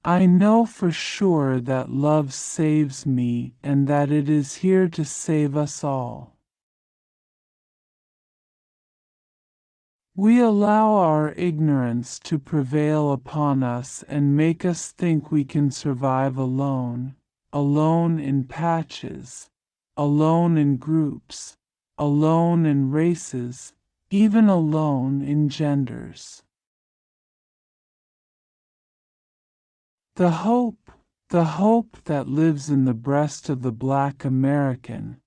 I know for sure that love saves me and that it is here to save us all. We allow our ignorance to prevail upon us and make us think we can survive alone, alone in patches, alone in groups, alone in races, even alone in genders. The hope that lives in the breast of the Black American,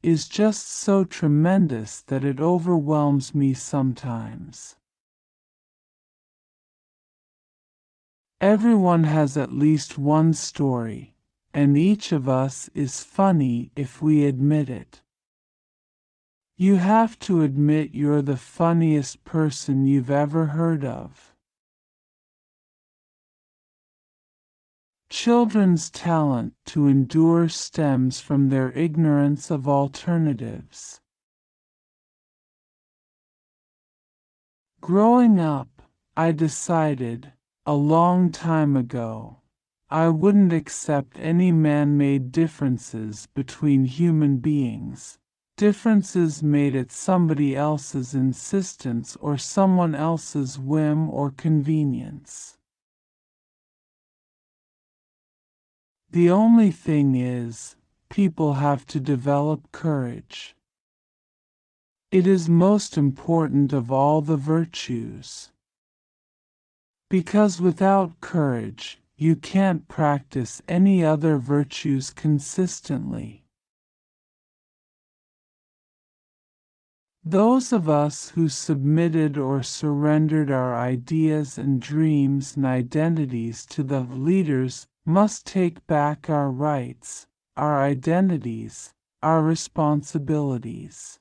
is just so tremendous that it overwhelms me sometimes. Everyone has at least one story, and each of us is funny if we admit it. You have to admit you're the funniest person you've ever heard of. Children's talent to endure stems from their ignorance of alternatives. Growing up, I decided, a long time ago, I wouldn't accept any man-made differences between human beings, differences made at somebody else's insistence or someone else's whim or convenience. The only thing is, people have to develop courage. It is most important of all the virtues. Because without courage, you can't practice any other virtues consistently. Those of us who submitted or surrendered our ideas and dreams and identities to the leaders must take back our rights, our identities, our responsibilities.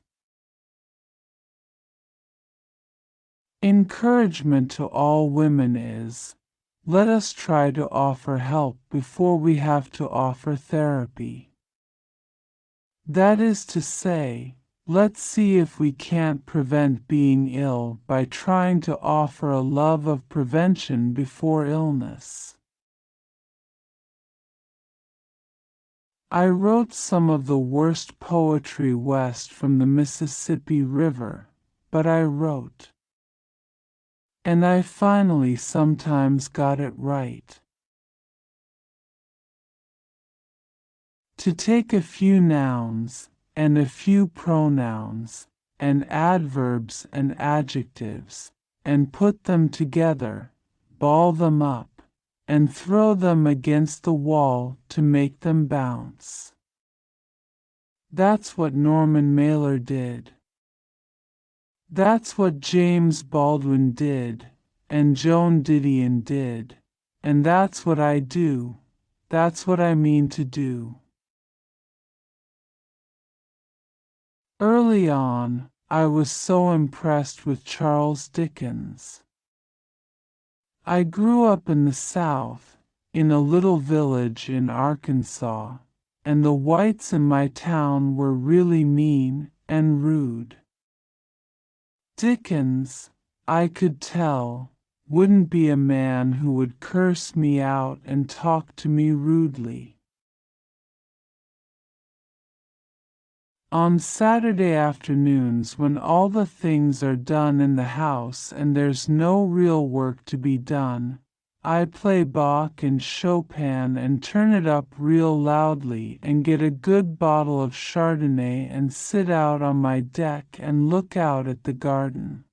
Encouragement to all women is, let us try to offer help before we have to offer therapy. That is to say, let's see if we can't prevent being ill by trying to offer a love of prevention before illness. I wrote some of the worst poetry west from the Mississippi River, but I wrote. And I finally sometimes got it right. To take a few nouns, and a few pronouns, and adverbs and adjectives, and put them together, ball them up, and throw them against the wall to make them bounce. That's what Norman Mailer did. That's what James Baldwin did, and Joan Didion did, and that's what I do, that's what I mean to do. Early on, I was so impressed with Charles Dickens. I grew up in the South, in a little village in Arkansas, and the whites in my town were really mean and rude. Dickens, I could tell, wouldn't be a man who would curse me out and talk to me rudely. On Saturday afternoons when all the things are done in the house and there's no real work to be done, I play Bach and Chopin and turn it up real loudly and get a good bottle of Chardonnay and sit out on my deck and look out at the garden.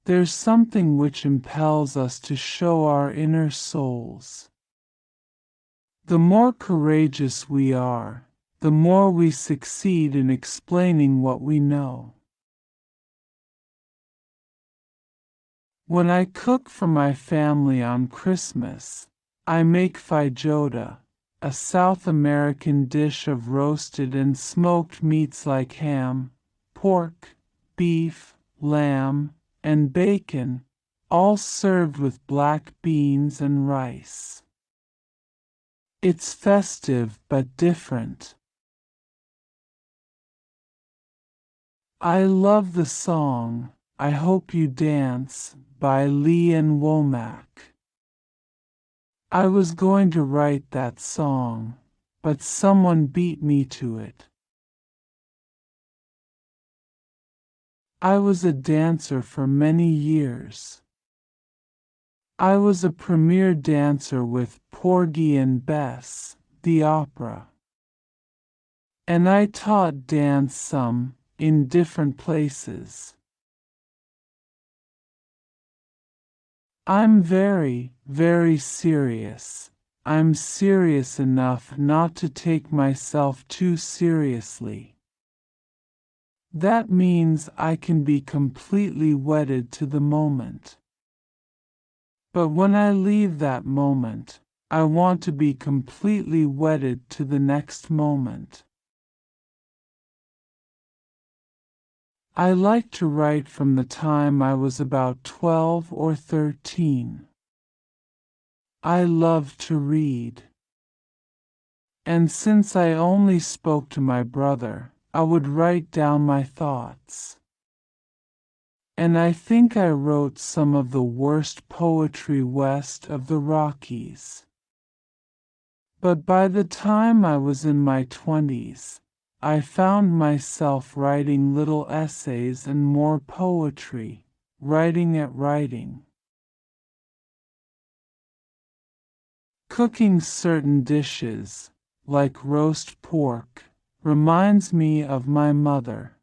There's something which impels us to show our inner souls. The more courageous we are, the more we succeed in explaining what we know. When I cook for my family on Christmas, I make feijoada, a South American dish of roasted and smoked meats like ham, pork, beef, lamb, and bacon, all served with black beans and rice. It's festive but different. I love the song, I Hope You Dance by Lee and Womack. I was going to write that song, but someone beat me to it. I was a dancer for many years. I was a premier dancer with Porgy and Bess, the opera. And I taught dance some, in different places. I'm very, very serious. I'm serious enough not to take myself too seriously. That means I can be completely wedded to the moment. But when I leave that moment, I want to be completely wedded to the next moment. I like to write from the time I was about 12 or 13. I love to read. And since I only spoke to my brother, I would write down my thoughts. And I think I wrote some of the worst poetry west of the Rockies. But by the time I was in my 20s, I found myself writing little essays and more poetry, writing at writing. Cooking certain dishes, like roast pork, reminds me of my mother.